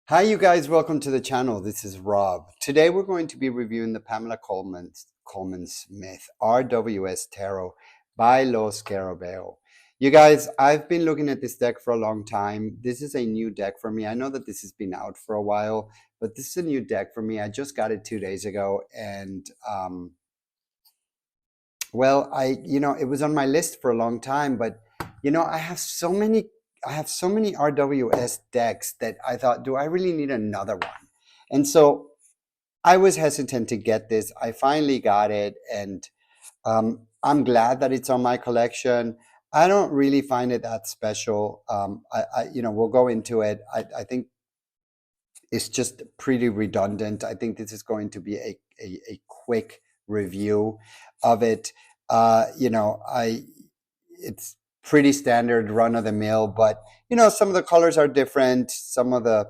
Hi, you guys. Welcome to the channel. This is Rob. Today we're going to be reviewing the Pamela Colman Smith RWS Tarot by Lo Scarabeo. You guys, I've been looking at this deck for a long time. This is a new deck for me. I know that this has been out for a while, but this is a new deck for me. I just got it 2 days ago, and well, it was on my list for a long time, but I have so many RWS decks that I thought, do I really need another one? And so I was hesitant to get this. I finally got it, and I'm glad that it's on my collection. I don't really find it that special. We'll go into it. I think it's just pretty redundant. I think this is going to be a quick review of it. It's pretty standard run of the mill, but some of the colors are different. Some of the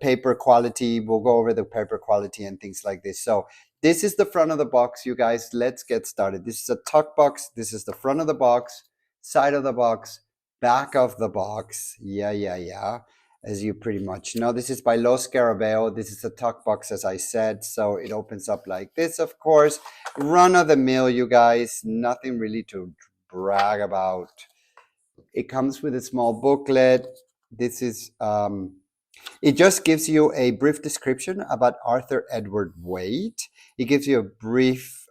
paper quality, we'll go over the paper quality and things like this. So this is the front of the box, you guys. Let's get started. This is a tuck box. This is the front of the box, side of the box, back of the box. Yeah. As you pretty much know, this is by Lo Scarabeo. This is a tuck box, as I said. So it opens up like this, of course. Run of the mill, you guys. Nothing really to brag about. It comes with a small booklet. This is it just gives you a brief description about Arthur Edward Waite. It gives you a brief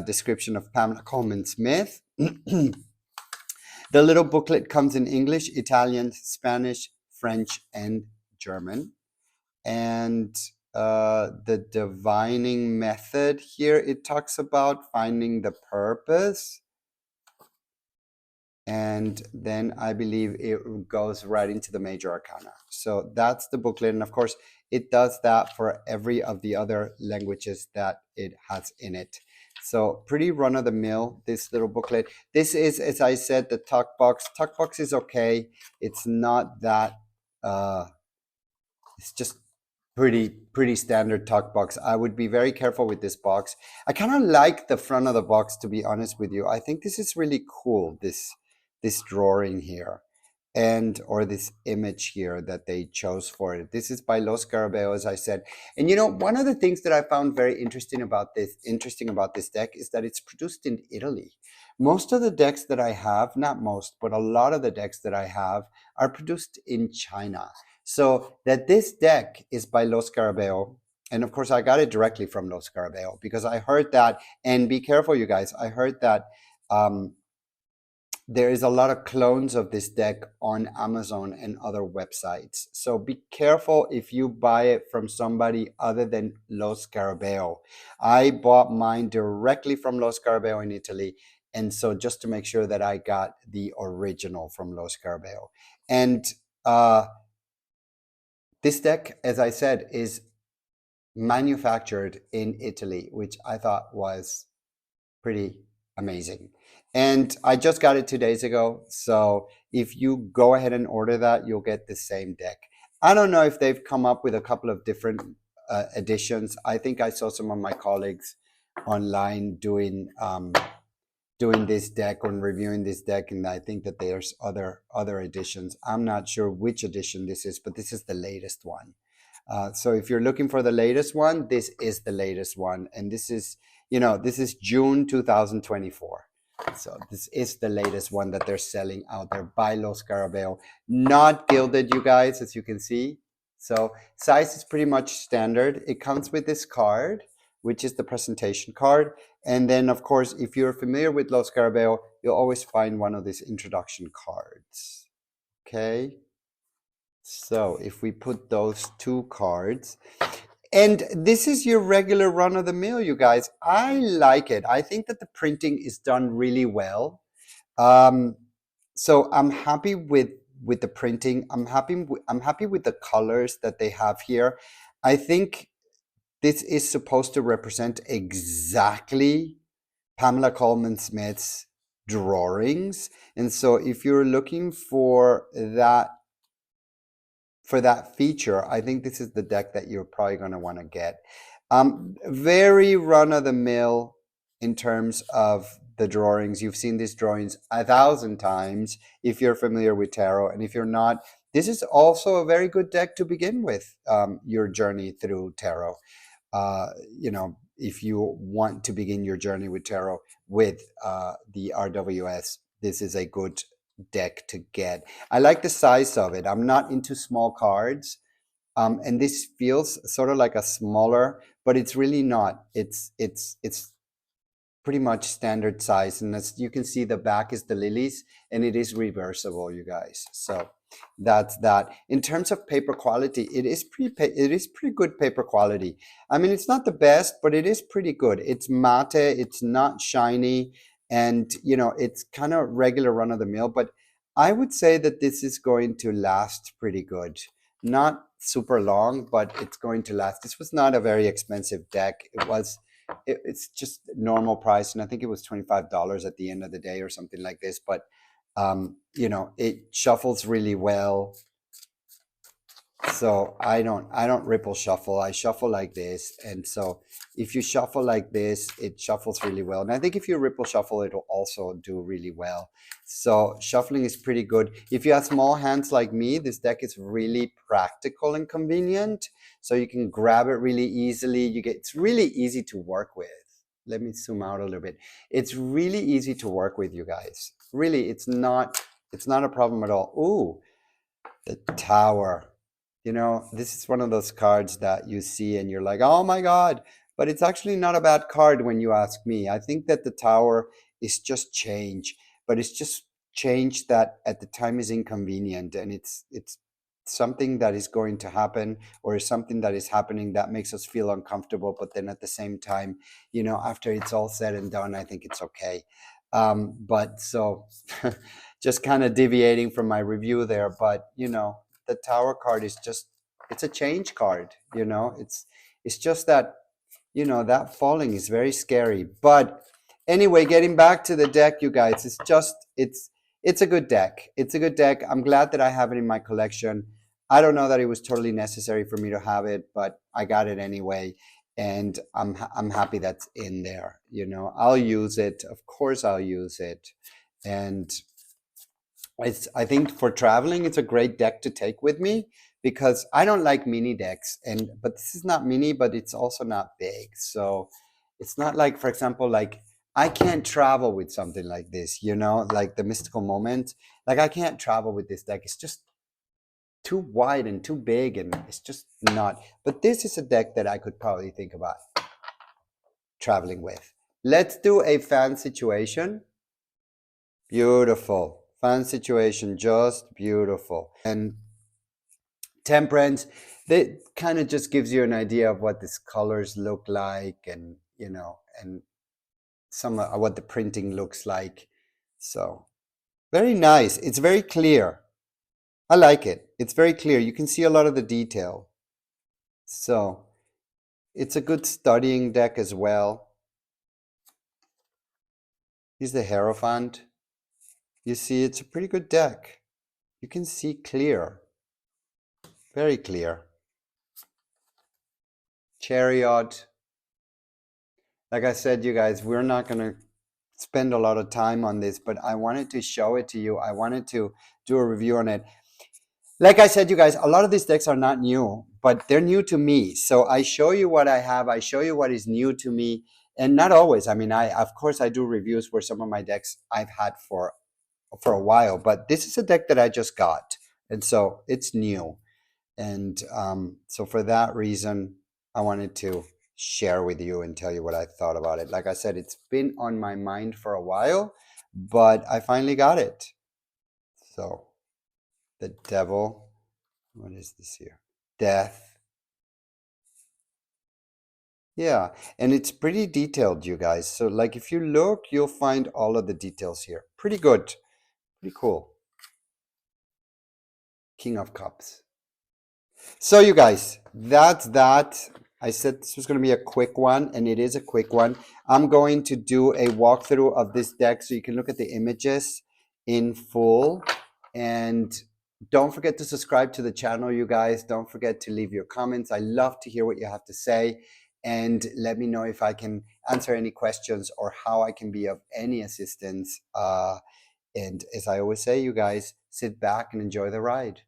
description of Pamela Colman Smith. The little booklet comes in English, Italian, Spanish, French, and German. And the divining method here, it talks about finding the purpose. And then I believe it goes right into the major arcana. So that's the booklet. And of course, it does that for every of the other languages that it has in it. So pretty run of the mill, this little booklet. This is, as I said, the tuck box. Tuck box is okay. It's not that, it's just pretty standard tuck box. I would be very careful with this box. I kind of like the front of the box, to be honest with you. I think this is really cool, this drawing here, or this image here that they chose for it. This is by Lo Scarabeo, as I said. And one of the things that I found very interesting about this deck is that it's produced in Italy. Most of the decks that I have, not most, but a lot of the decks that I have are produced in China. So that this deck is by Lo Scarabeo, and of course I got it directly from Lo Scarabeo because I heard that, and be careful, you guys, I heard that there is a lot of clones of this deck on Amazon and other websites. So be careful if you buy it from somebody other than Lo Scarabeo. I bought mine directly from Lo Scarabeo in Italy. And so just to make sure that I got the original from Lo Scarabeo. And this deck, as I said, is manufactured in Italy, which I thought was pretty amazing. And I just got it 2 days ago. So if you go ahead and order that, you'll get the same deck. I don't know if they've come up with a couple of different editions. I think I saw some of my colleagues online doing this deck or reviewing this deck, and I think that there's other editions. I'm not sure which edition this is, but this is the latest one. So if you're looking for the latest one, this is the latest one, and this is June 2024. So this is the latest one that they're selling out there by Lo Scarabeo. Not gilded, you guys, as you can see. So size is pretty much standard. It comes with this card, which is the presentation card. And then, of course, if you're familiar with Lo Scarabeo, you'll always find one of these introduction cards. Okay. So if we put those two cards, and this is your regular run of the mill, you guys. I like it. I think that the printing is done really well. So I'm happy with the printing. I'm happy with the colors that they have here. I think this is supposed to represent exactly Pamela Colman Smith's drawings. And so if you're looking for that feature, I think this is the deck that you're probably going to want to get. Very run-of-the-mill in terms of the drawings. You've seen these drawings 1,000 times if you're familiar with tarot, and if you're not, this is also a very good deck to begin with your journey through tarot. If you want to begin your journey with tarot with the RWS, this is a good deck to get. I like the size of it. I'm not into small cards. And this feels sort of like a smaller, but it's really not. It's pretty much standard size, and as you can see, the back is the lilies, and it is reversible, you guys. So that's that. In terms of paper quality, it is pretty good paper quality. I mean, it's not the best, but it is pretty good. It's mate, it's not shiny, and it's kind of regular run of the mill, but I would say that this is going to last pretty good. Not super long, but it's going to last. This was not a very expensive deck. It's just normal price, and I think it was $25 at the end of the day or something like this. But it shuffles really well. So I don't ripple shuffle. I shuffle like this, and so if you shuffle like this, it shuffles really well. And I think if you ripple shuffle, it'll also do really well. So shuffling is pretty good. If you have small hands like me, this deck is really practical and convenient. So you can grab it really easily. It's really easy to work with. Let me zoom out a little bit. It's really easy to work with, you guys. Really, it's not a problem at all. Ooh, the Tower. This is one of those cards that you see and you're like, oh my God. But it's actually not a bad card when you ask me. I think that the Tower is just change, but it's just change that at the time is inconvenient, and it's something that is going to happen, or is something that is happening that makes us feel uncomfortable. But then at the same time, after it's all said and done, I think it's okay. But so just kind of deviating from my review there, but the Tower card is just, it's a change card. It's just that that falling is very scary. But anyway, getting back to the deck, you guys, it's a good deck. It's a good deck. I'm glad that I have it in my collection. I don't know that it was totally necessary for me to have it, but I got it anyway, and I'm happy that's in there. I'll use it. Of course I'll use it. And I think for traveling, it's a great deck to take with me, because I don't like mini decks, but this is not mini, but it's also not big. So it's not like, for example, like I can't travel with something like this, like the Mystical Moment. Like I can't travel with this deck. It's just too wide and too big, and it's just not. But this is a deck that I could probably think about traveling with. Let's do a fan situation. Beautiful. Fan situation, just beautiful. And Temperance, that kind of just gives you an idea of what these colors look like, and and some of what the printing looks like. So very nice. It's very clear. I like it. It's very clear. You can see a lot of the detail. So it's a good studying deck as well. Here's the Hierophant. You see, it's a pretty good deck. You can see clear. Very clear. Chariot. Like I said, you guys, we're not going to spend a lot of time on this, but I wanted to show it to you. I wanted to do a review on it. Like I said, you guys, a lot of these decks are not new, but they're new to me. So I show you what I have. I show you what is new to me. And not always. I mean, of course, I do reviews where some of my decks I've had for a while, but this is a deck that I just got. And so it's new. And so for that reason, I wanted to share with you and tell you what I thought about it. Like I said, it's been on my mind for a while, but I finally got it. So the Devil, what is this here? Death. Yeah, and it's pretty detailed, you guys. So like if you look, you'll find all of the details here. Pretty good. Pretty cool. King of Cups. So you guys, that's that. I said this was going to be a quick one, and it is a quick one. I'm going to do a walkthrough of this deck so you can look at the images in full. And don't forget to subscribe to the channel, you guys. Don't forget to leave your comments. I love to hear what you have to say. And let me know if I can answer any questions or how I can be of any assistance. And as I always say, you guys, sit back and enjoy the ride.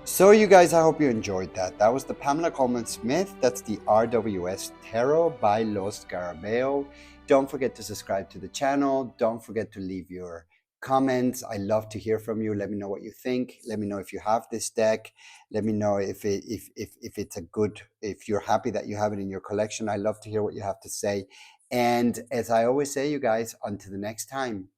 So, you guys, I hope you enjoyed that. That was the Pamela Colman Smith. That's the RWS Tarot by Lo Scarabeo. Don't forget to subscribe to the channel. Don't forget to leave your comments. I love to hear from you. Let me know what you think. Let me know if you have this deck. Let me know if it's a good, if you're happy that you have it in your collection. I love to hear what you have to say. And as I always say, you guys, until the next time,